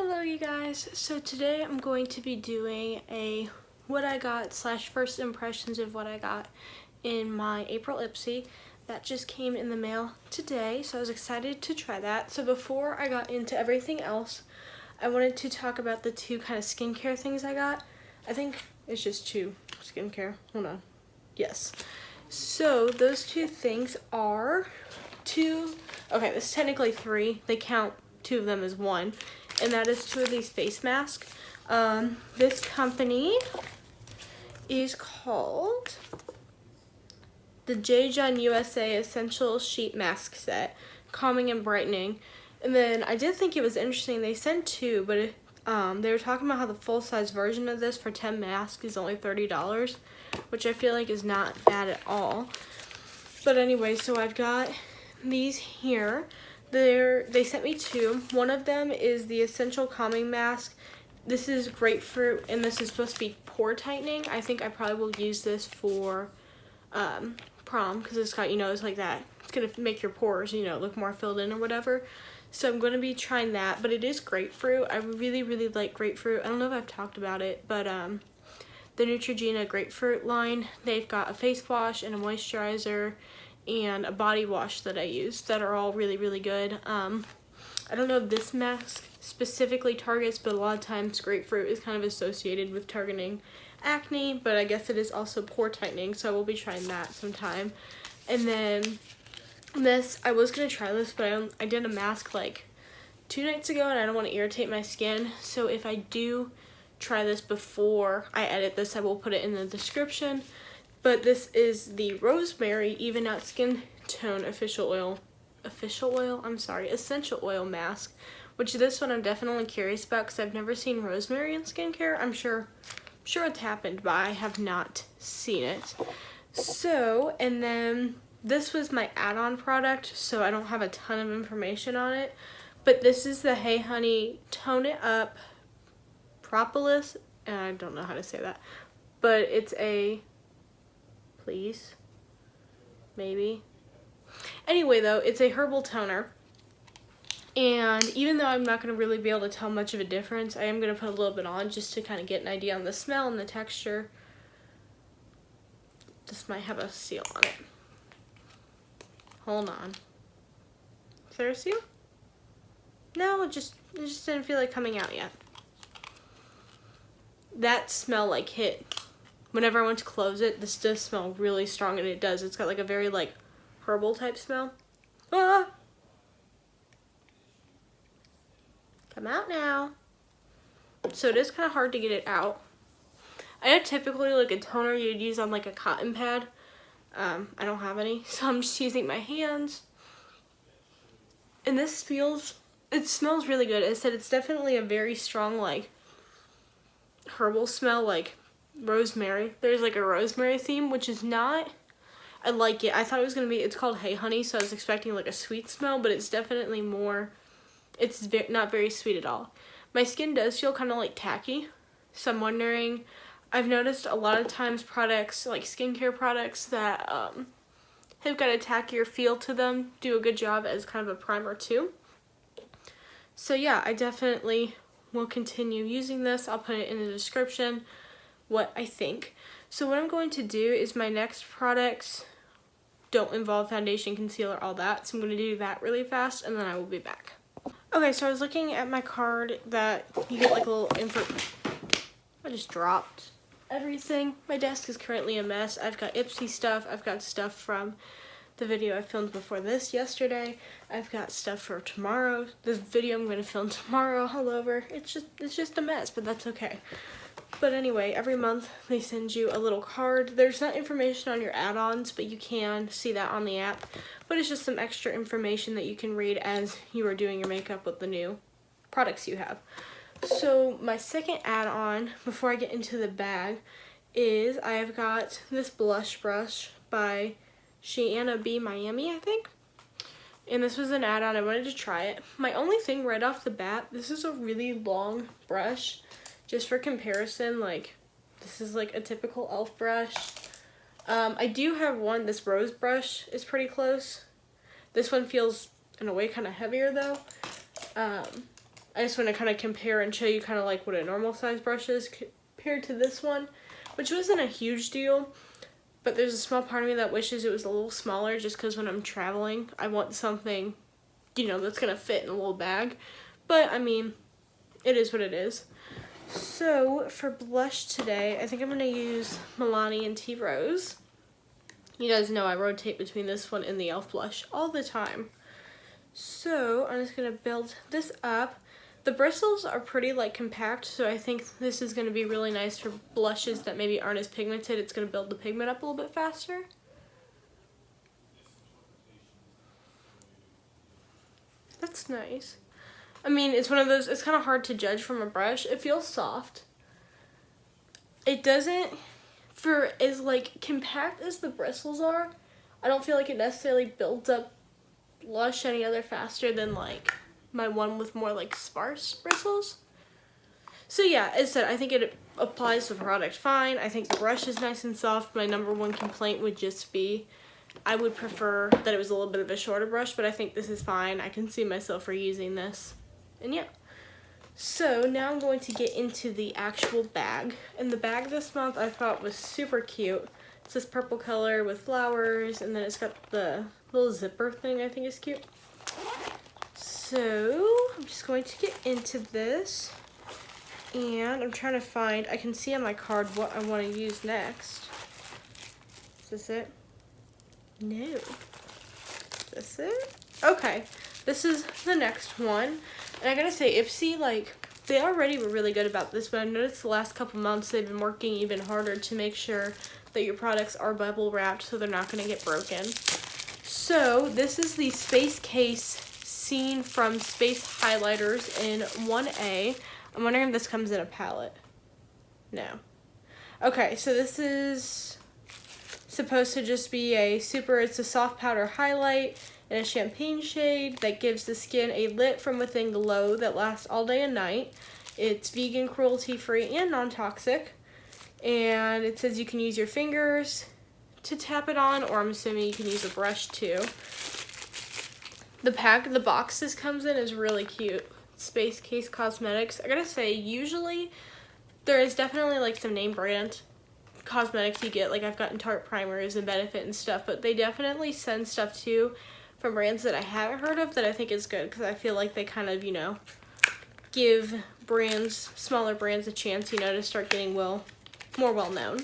Hello you guys, so today I'm going to be doing a what I got / first impressions of what I got in my April Ipsy. That just came in the mail today, so I was excited to try that. So before I got into everything else, I wanted to talk about the two kind of skincare things I got. I think it's just two skincare, hold on, yes. So those two things are okay, this is technically three, they count two of them as one. And that is two of these face masks. This company is called the Jayjun USA Essential Sheet Mask Set, Calming and Brightening. And then I did think it was interesting, they sent two, but they were talking about how the full-size version of this for 10 masks is only $30, which I feel like is not bad at all. But anyway, so I've got these here. They sent me two. One of them is the Essential Calming Mask. This is grapefruit, and this is supposed to be pore tightening. I think I probably will use this for prom, because it's got, it's like that. It's going to make your pores, look more filled in or whatever. So I'm going to be trying that, but it is grapefruit. I really, really like grapefruit. I don't know if I've talked about it, but the Neutrogena grapefruit line, they've got a face wash and a moisturizer and a body wash that I use that are all really, really good. I don't know if this mask specifically targets, but a lot of times grapefruit is kind of associated with targeting acne, but I guess it is also pore tightening, so I will be trying that sometime. And then this, I was going to try this, but I did a mask like 2 nights ago, and I don't want to irritate my skin, so if I do try this before I edit this, I will put it in the description. But this is the Rosemary Even Out Skin Tone Essential Oil Mask, which this one I'm definitely curious about because I've never seen rosemary in skincare. I'm sure it's happened, but I have not seen it. So, and then this was my add-on product, so I don't have a ton of information on it, but this is the Hey Honey Tone It Up Propolis, and I don't know how to say that, but it's a maybe. Anyway, though, it's a herbal toner, and even though I'm not going to really be able to tell much of a difference, I am going to put a little bit on just to kind of get an idea on the smell and the texture. This might have a seal on it. Hold on. Is there a seal? No, it just didn't feel like coming out yet. That smell like hit. Whenever I went to close it, this does smell really strong, and it does. It's got like a very like herbal type smell. Ah! Come out now. So it is kind of hard to get it out. I know typically like a toner you'd use on like a cotton pad. I don't have any, so I'm just using my hands. And this it smells really good. I said it's definitely a very strong like herbal smell, like rosemary. There's like a rosemary theme, which is not, I like it. I thought it was gonna be, it's called Hey Honey, so I was expecting like a sweet smell, but it's definitely more, it's not very sweet at all. My skin does feel kind of like tacky, so I'm wondering, I've noticed a lot of times products, like skincare products that have got a tackier feel to them do a good job as kind of a primer too. So yeah, I definitely will continue using this. I'll put it in the description what I think. So what I'm going to do is my next products don't involve foundation, concealer, all that. So I'm going to do that really fast, and then I will be back. Okay, so I was looking at my card that you get like a little info. I just dropped everything. My desk is currently a mess. I've got Ipsy stuff. I've got stuff from the video I filmed before this yesterday. I've got stuff for tomorrow. This video I'm going to film tomorrow all over. It's just a mess, but that's okay. But anyway, every month they send you a little card. There's not information on your add-ons, but you can see that on the app. But it's just some extra information that you can read as you are doing your makeup with the new products you have. So my second add-on, before I get into the bag, is I have got this blush brush by Shaina B Miami, I think. And this was an add-on. I wanted to try it. My only thing right off the bat, this is a really long brush. Just for comparison, like, this is like a typical e.l.f. brush. I do have one, this rose brush is pretty close. This one feels, in a way, kind of heavier, though. I just want to kind of compare and show you kind of like what a normal size brush is compared to this one, which wasn't a huge deal. But there's a small part of me that wishes it was a little smaller just because when I'm traveling, I want something, you know, that's going to fit in a little bag. But, I mean, it is what it is. So, for blush today, I think I'm going to use Milani and Tea Rose. You guys know I rotate between this one and the e.l.f. blush all the time. So, I'm just going to build this up. The bristles are pretty like compact, so I think this is going to be really nice for blushes that maybe aren't as pigmented. It's going to build the pigment up a little bit faster. That's nice. I mean, it's one of those, it's kind of hard to judge from a brush. It feels soft. It doesn't, for as like compact as the bristles are, I don't feel like it necessarily builds up blush any other faster than like my one with more like sparse bristles. So yeah, as I said, I think it applies to the product fine. I think the brush is nice and soft. My number one complaint would just be I would prefer that it was a little bit of a shorter brush, but I think this is fine. I can see myself reusing this. And yeah. So now I'm going to get into the actual bag. And the bag this month I thought was super cute. It's this purple color with flowers, and then it's got the little zipper thing I think is cute. So I'm just going to get into this, and I'm trying to find, I can see on my card what I want to use next. Is this it? No. Is this it? Okay, this is the next one. And I gotta say, Ipsy, like, they already were really good about this, but I noticed the last couple months they've been working even harder to make sure that your products are bubble wrapped so they're not gonna get broken. So this is the Space Case Scene from Space Highlighters in 1A. I'm wondering if this comes in a palette. No. Okay, so this is supposed to just be it's a soft powder highlight in a champagne shade that gives the skin a lit from within glow that lasts all day and night. It's vegan, cruelty-free, and non-toxic. And it says you can use your fingers to tap it on, or I'm assuming you can use a brush too. The box this comes in is really cute. Space Case Cosmetics. I gotta say, usually there is definitely like some name brand cosmetics you get. Like I've gotten Tarte primers and Benefit and stuff, but they definitely send stuff too from brands that I haven't heard of that I think is good, because I feel like they kind of, you know, give brands, smaller brands a chance, you know, to start getting more well known.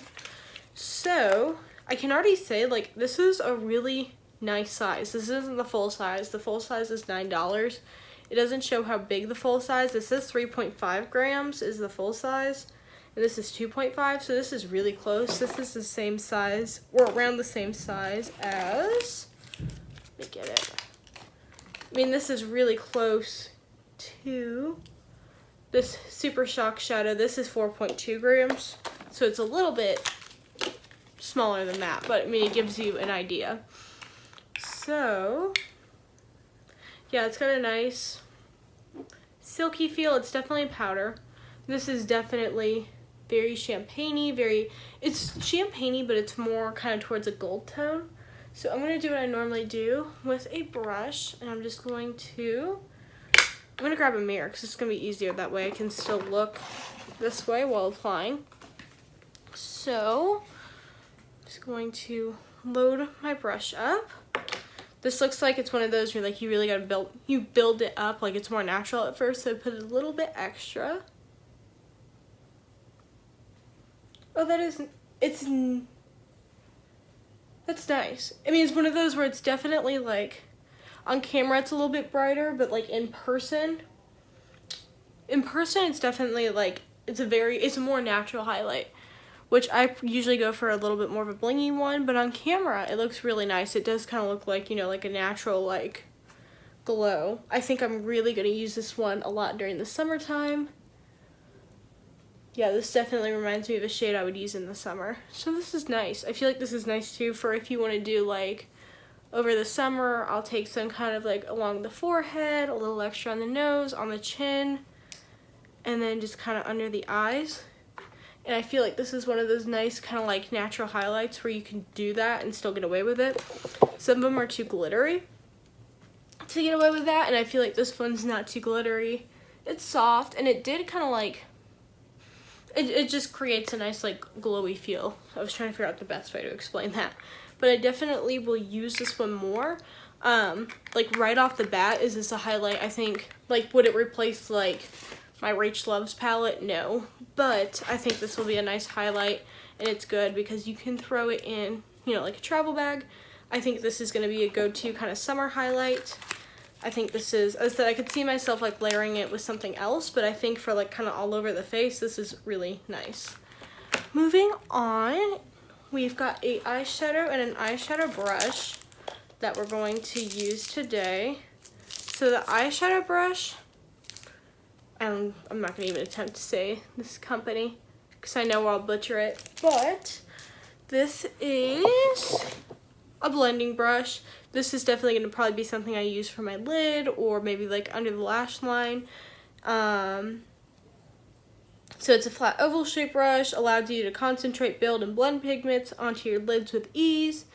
So I can already say, like, this is a really nice size. This isn't the full size. The full size is $9. It doesn't show how big the full size. It says 3.5 grams is the full size, and this is 2.5, so this is really close. This is the same size, or around the same size as, let me get it. I mean, this is really close to this Super Shock Shadow. This is 4.2 grams, so it's a little bit smaller than that, but I mean, it gives you an idea. So yeah, it's got a nice silky feel. It's definitely powder. This is definitely very champagne-y, it's champagne-y, but it's more kind of towards a gold tone. So I'm going to do what I normally do with a brush, and I'm going to grab a mirror because it's going to be easier that way. I can still look this way while applying. So I'm just going to load my brush up. This looks like it's one of those where like you really got to build it up, like it's more natural at first, so I put a little bit extra. Oh, that's nice. I mean, it's one of those where it's definitely like, on camera it's a little bit brighter, but like in person it's definitely like, it's a more natural highlight, which I usually go for a little bit more of a blingy one, but on camera it looks really nice. It does kind of look like, you know, like a natural like glow. I think I'm really going to use this one a lot during the summertime. Yeah, this definitely reminds me of a shade I would use in the summer. So this is nice. I feel like this is nice too for if you want to do like over the summer. I'll take some kind of like along the forehead, a little extra on the nose, on the chin, and then just kind of under the eyes. And I feel like this is one of those nice kind of like natural highlights where you can do that and still get away with it. Some of them are too glittery to get away with that, and I feel like this one's not too glittery It's soft, and it did kind of like, it just creates a nice like glowy feel. I was trying to figure out the best way to explain that. But I definitely will use this one more. Like right off the bat, is this a highlight? I think, like, would it replace like my Rach Loves palette? No. But I think this will be a nice highlight, and it's good because you can throw it in, you know, like a travel bag. I think this is going to be a go-to kind of summer highlight. I think this is, as I said, I could see myself like layering it with something else, but I think for like kind of all over the face, this is really nice. Moving on, we've got a eyeshadow and an eyeshadow brush that we're going to use today. So the eyeshadow brush, I'm not going to even attempt to say this company because I know I'll butcher it, but this is a blending brush. This is definitely going to probably be something I use for my lid or maybe like under the lash line. So it's a flat oval shape brush, allows you to concentrate, build, and blend pigments onto your lids with ease.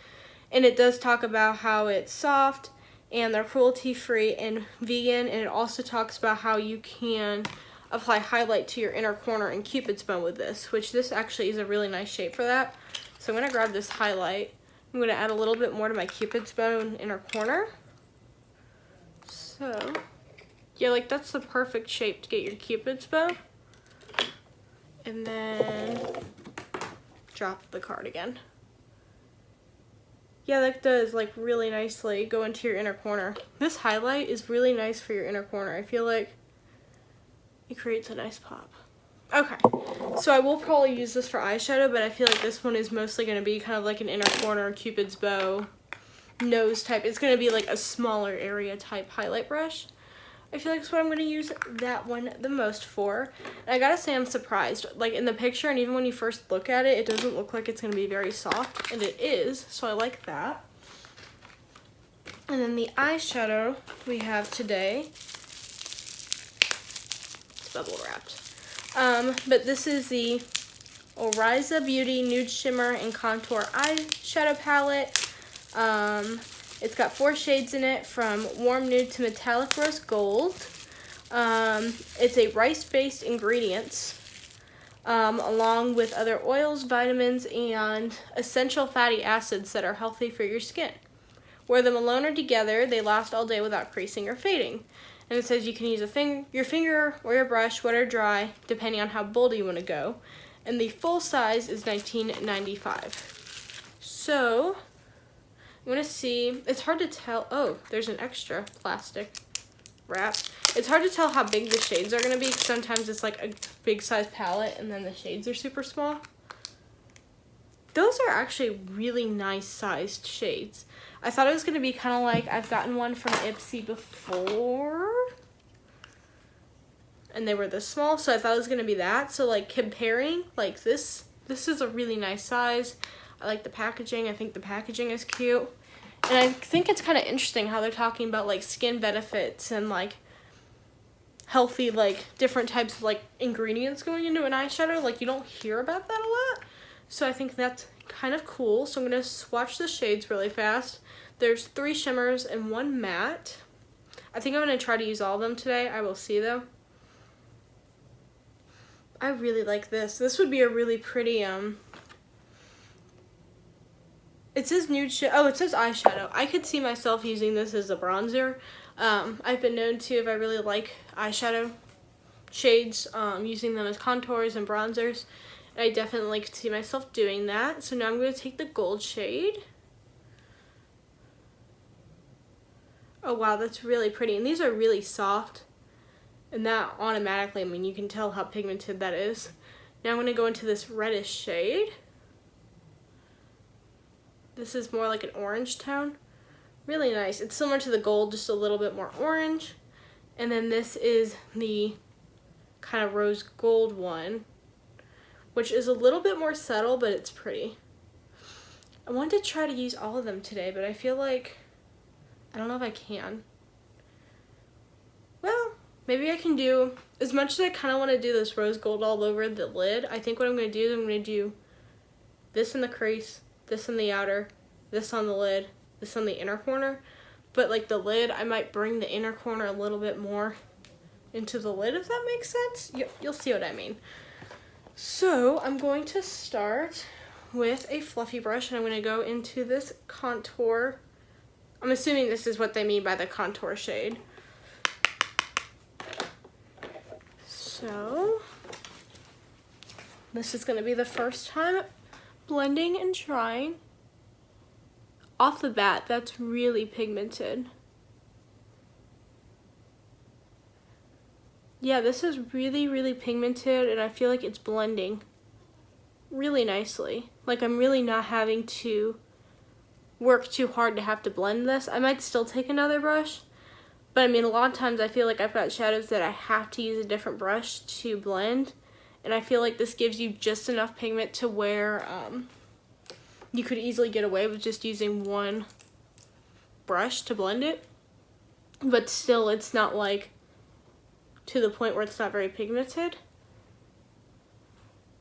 And it does talk about how it's soft and they're cruelty-free and vegan. And it also talks about how you can apply highlight to your inner corner and Cupid's bow with this, which this actually is a really nice shape for that. So I'm going to grab this highlight. I'm going to add a little bit more to my Cupid's bow in inner corner. So, yeah, like that's the perfect shape to get your Cupid's bow. And then drop the card again. Yeah, that does like really nicely go into your inner corner. This highlight is really nice for your inner corner. I feel like it creates a nice pop. Okay, so I will probably use this for eyeshadow, but I feel like this one is mostly going to be kind of like an inner corner, Cupid's bow, nose type. It's going to be like a smaller area type highlight brush. I feel like that's what I'm going to use that one the most for. And I gotta say I'm surprised. Like in the picture and even when you first look at it, it doesn't look like it's going to be very soft, and it is, so I like that. And then the eyeshadow we have today, it's bubble wrapped. But this is the Oryza Beauty Nude Shimmer and Contour Eyeshadow Palette. It's got 4 shades in it, from Warm Nude to Metallic Rose Gold. It's a rice-based ingredients, along with other oils, vitamins, and essential fatty acids that are healthy for your skin. Wear them alone or together, they last all day without creasing or fading. And it says you can use your finger or your brush, wet or dry, depending on how bold you want to go. And the full size is $19.95. So, I'm going to see, it's hard to tell, oh, there's an extra plastic wrap. It's hard to tell how big the shades are going to be, because sometimes it's like a big size palette and then the shades are super small. Those are actually really nice sized shades. I thought it was going to be kind of like, I've gotten one from Ipsy before, and they were this small, so I thought it was going to be that. So like comparing, like this is a really nice size. I like the packaging. I think the packaging is cute. And I think it's kind of interesting how they're talking about like skin benefits and like healthy, like different types of like ingredients going into an eyeshadow. Like you don't hear about that a lot. So I think that's kind of cool. So I'm going to swatch the shades really fast. There's 3 shimmers and 1 matte. I think I'm going to try to use all of them today. I will see though. I really like this. This would be a really pretty, it says nude oh, it says eyeshadow. I could see myself using this as a bronzer. I've been known to, if I really like eyeshadow shades, using them as contours and bronzers. And I definitely could see myself doing that. So now I'm going to take the gold shade. Oh wow, that's really pretty. And these are really soft. And that automatically, I mean, you can tell how pigmented that is. Now I'm going to go into this reddish shade. This is more like an orange tone. Really nice. It's similar to the gold, just a little bit more orange. And then this is the kind of rose gold one, which is a little bit more subtle, but it's pretty. I wanted to try to use all of them today, but I feel like, I don't know if I can. Well, maybe I can do, as much as I kind of want to do this rose gold all over the lid, I think what I'm going to do is I'm going to do this in the crease, this in the outer, this on the lid, this on the inner corner. But like the lid, I might bring the inner corner a little bit more into the lid, if that makes sense. You'll see what I mean. So I'm going to start with a fluffy brush, and I'm going to go into this contour. I'm assuming this is what they mean by the contour shade. So this is going to be the first time blending and trying. Off the bat, that's really pigmented. Yeah, this is really, really pigmented, and I feel like it's blending really nicely. Like, I'm really not having to work too hard to have to blend this. I might still take another brush, but I mean, a lot of times I feel like I've got shadows that I have to use a different brush to blend, and I feel like this gives you just enough pigment to where you could easily get away with just using one brush to blend it, but still it's not like to the point where it's not very pigmented.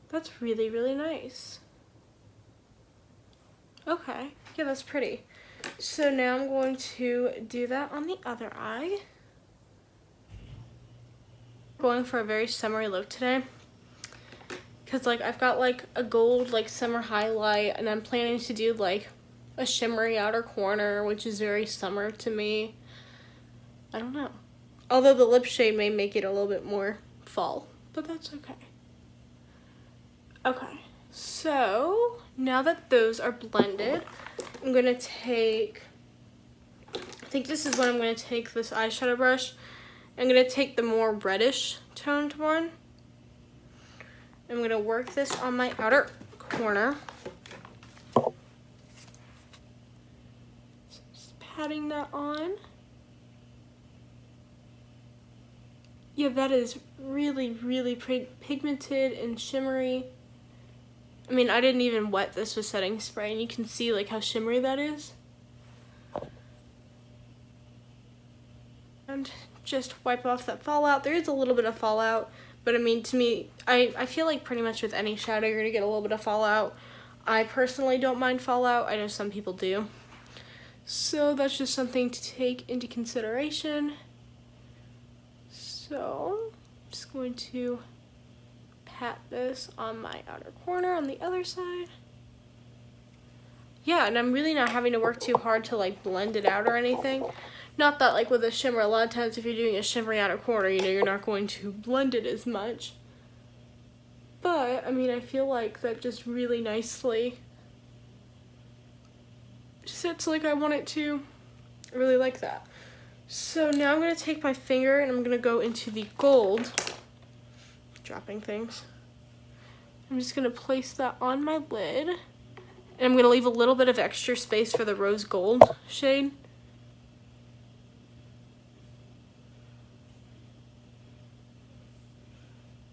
That's really, really nice. Okay, yeah, that's pretty. So now I'm going to do that on the other eye. Going for a very summery look today, because like I've got like a gold like summer highlight, and I'm planning to do like a shimmery outer corner, which is very summer to me. I don't know. Although the lip shade may make it a little bit more fall, but that's okay. Okay, so now that those are blended, I'm gonna take, I think this is when I'm gonna take this eyeshadow brush. I'm gonna take the more reddish toned one. I'm gonna work this on my outer corner. Just patting that on. Yeah, that is really, really pigmented and shimmery. I mean, I didn't even wet this with setting spray, and you can see like how shimmery that is. And just wipe off that fallout. There is a little bit of fallout, but I mean, to me, I feel like pretty much with any shadow you're gonna get a little bit of fallout. I personally don't mind fallout. I know some people do. So that's just something to take into consideration. So I'm just going to pat this on my outer corner on the other side. Yeah, and I'm really not having to work too hard to like blend it out or anything. Not that like with a shimmer, a lot of times if you're doing a shimmery outer corner, you know, you're not going to blend it as much. But, I mean, I feel like that just really nicely sits like I want it to. I really like that. So now I'm going to take my finger and I'm going to go into the gold. Dropping things. I'm just going to place that on my lid. And I'm going to leave a little bit of extra space for the rose gold shade.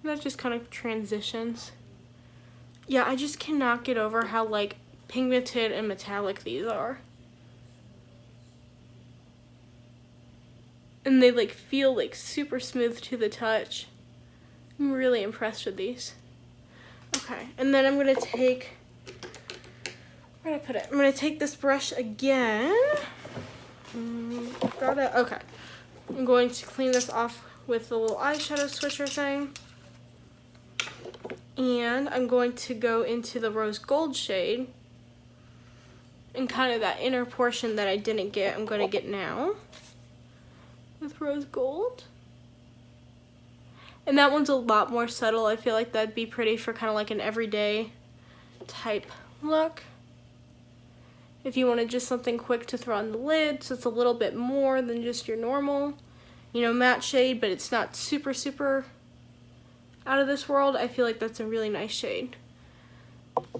And that just kind of transitions. Yeah, I just cannot get over how like pigmented and metallic these are. And they like feel like super smooth to the touch. I'm really impressed with these. Okay, and then I'm gonna take, where did I put it? I'm gonna take this brush again. Got it, okay. I'm going to clean this off with the little eyeshadow switcher thing. And I'm going to go into the rose gold shade. And kind of that inner portion that I didn't get, I'm gonna get now. With rose gold. And that one's a lot more subtle. I feel like that'd be pretty for kind of like an everyday type look. If you wanted just something quick to throw on the lid, so it's a little bit more than just your normal, you know, matte shade, but it's not super, super out of this world. I feel like that's a really nice shade.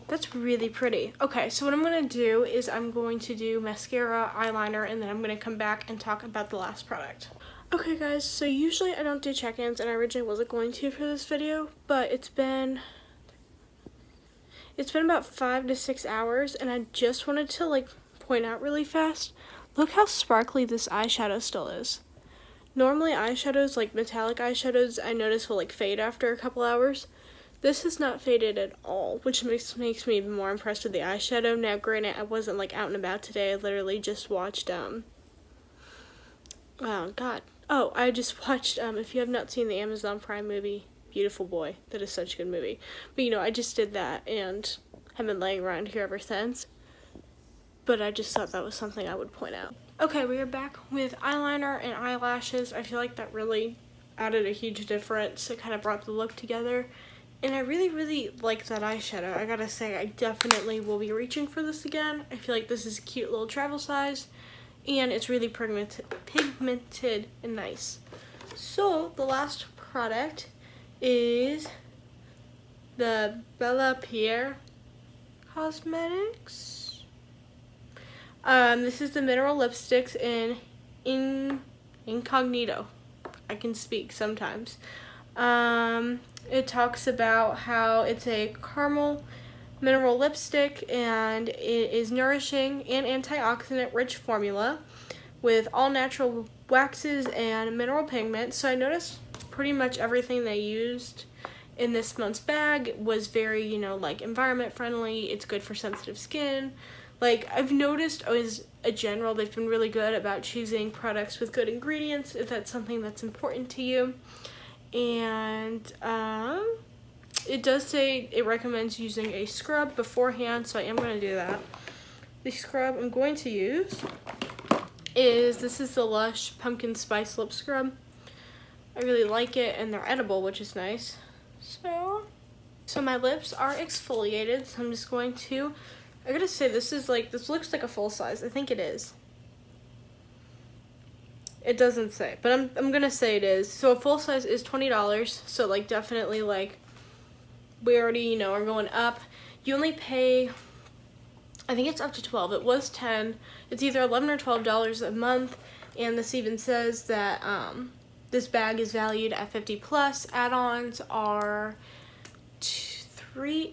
That's really pretty. Okay, so what I'm going to do is I'm going to do mascara, eyeliner, and then I'm going to come back and talk about the last product. Okay guys, so usually I don't do check-ins, and I originally wasn't going to for this video, but it's been about 5 to 6 hours, and I just wanted to like point out really fast, look how sparkly this eyeshadow still is. Normally eyeshadows, like metallic eyeshadows, I notice will like fade after a couple hours. This has not faded at all, which makes me even more impressed with the eyeshadow. Now, granted, I wasn't like out and about today. I literally just watched, oh god, Oh, I just watched, if you have not seen the Amazon Prime movie, Beautiful Boy. That is such a good movie. But, you know, I just did that and have been laying around here ever since. But I just thought that was something I would point out. Okay, we are back with eyeliner and eyelashes. I feel like that really added a huge difference. It kind of brought the look together. And I really, really like that eyeshadow. I gotta say, I definitely will be reaching for this again. I feel like this is a cute little travel size. And it's really pigmented and nice. So, the last product is the Bellapierre Cosmetics. This is the mineral lipsticks in Incognito. I can speak sometimes. It talks about how it's a caramel mineral lipstick and it is nourishing and antioxidant rich formula with all natural waxes and mineral pigments. So I noticed pretty much everything they used in this month's bag was very, you know, like environment friendly. It's good for sensitive skin. Like, I've noticed as a general, they've been really good about choosing products with good ingredients if that's something that's important to you. And it does say it recommends using a scrub beforehand, so I am going to do that. The scrub I'm going to use this is the Lush Pumpkin Spice Lip Scrub. I really like it, and they're edible, which is nice. So my lips are exfoliated, so I'm just going to, I gotta say, this looks like a full size. I think it is. It doesn't say, but I'm gonna say it is. So a full size is $20, so like definitely like we already, you know, are going up. You only pay, I think it's up to 12. It was 10. It's either 11 or $12 a month, and this even says that this bag is valued at 50 plus. Add-ons are $3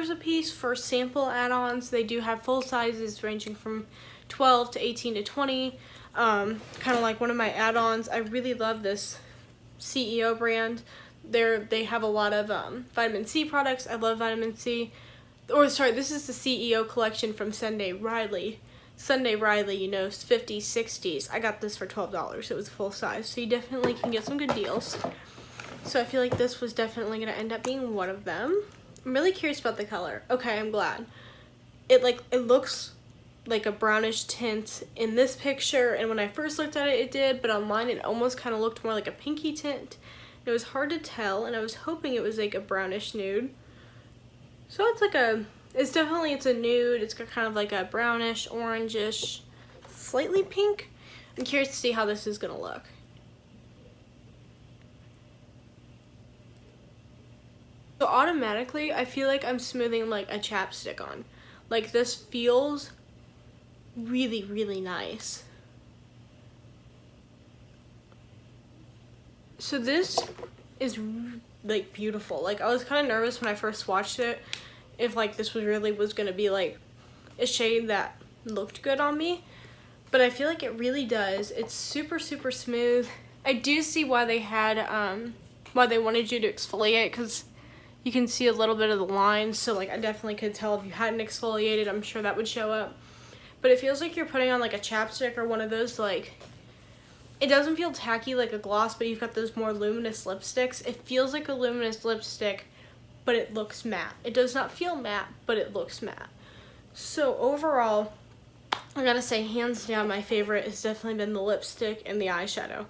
a piece for sample add-ons. They do have full sizes ranging from 12 to 18 to 20. Kind of like one of my add-ons. I really love this CEO brand. They have a lot of vitamin C products. I love vitamin C. Or sorry, this is the CEO collection from Sunday Riley, you know, 50s, 60s. I got this for $12. It was full size, so you definitely can get some good deals. So I feel like this was definitely going to end up being one of them. I'm really curious about the color. Okay, I'm glad. It looks like a brownish tint in this picture, and when I first looked at it, it did, but online it almost kind of looked more like a pinky tint. It was hard to tell, and I was hoping it was like a brownish nude. So it's like it's a nude. It's got kind of like a brownish, orangish, slightly pink. I'm curious to see how this is gonna look. So automatically, I feel like I'm smoothing like a chapstick on. Like, this feels really, really nice. So this is like beautiful. Like, I was kind of nervous when I first watched it if like this was gonna be like a shade that looked good on me, but I feel like it really does. It's super, super smooth. I do see why they had why they wanted you to exfoliate, because you can see a little bit of the lines, so like I definitely could tell if you hadn't exfoliated. I'm sure that would show up. But it feels like you're putting on like a chapstick or one of those, like, it doesn't feel tacky like a gloss, but you've got those more luminous lipsticks. It feels like a luminous lipstick, but it looks matte. It does not feel matte, but it looks matte. So overall, I gotta say, hands down, my favorite has definitely been the lipstick and the eyeshadow.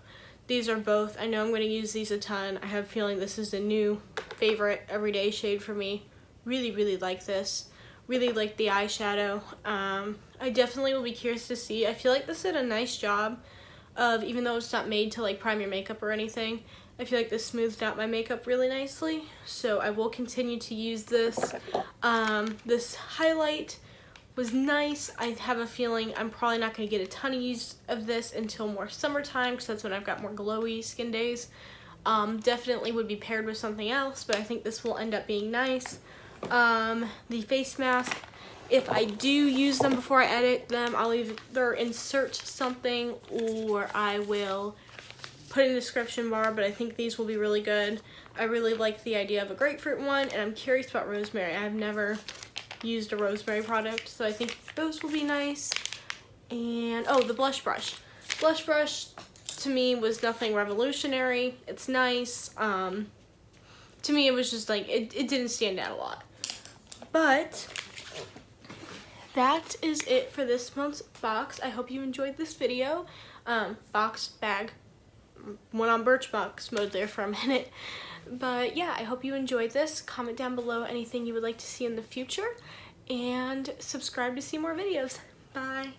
These are both, I know I'm gonna use these a ton. I have a feeling this is a new favorite everyday shade for me. Really, really like this. Really like the eyeshadow. I definitely will be curious to see. I feel like this did a nice job of, even though it's not made to like prime your makeup or anything, I feel like this smoothed out my makeup really nicely. So I will continue to use this. This highlight was nice. I have a feeling I'm probably not going to get a ton of use of this until more summertime, because that's when I've got more glowy skin days. Definitely would be paired with something else, but I think this will end up being nice. The face mask, if I do use them before I edit them, I'll either insert something or I will put in the description bar, but I think these will be really good. I really like the idea of a grapefruit one, and I'm curious about rosemary. I've never used a rosemary product, so I think those will be nice. And oh, the blush brush. Blush brush, to me was nothing revolutionary. It's nice. To me, it was just like, it didn't stand out a lot. But that is it for this month's box. I hope you enjoyed this video. Box, bag, went on Birchbox mode there for a minute. But yeah, I hope you enjoyed this. Comment down below anything you would like to see in the future. And subscribe to see more videos. Bye.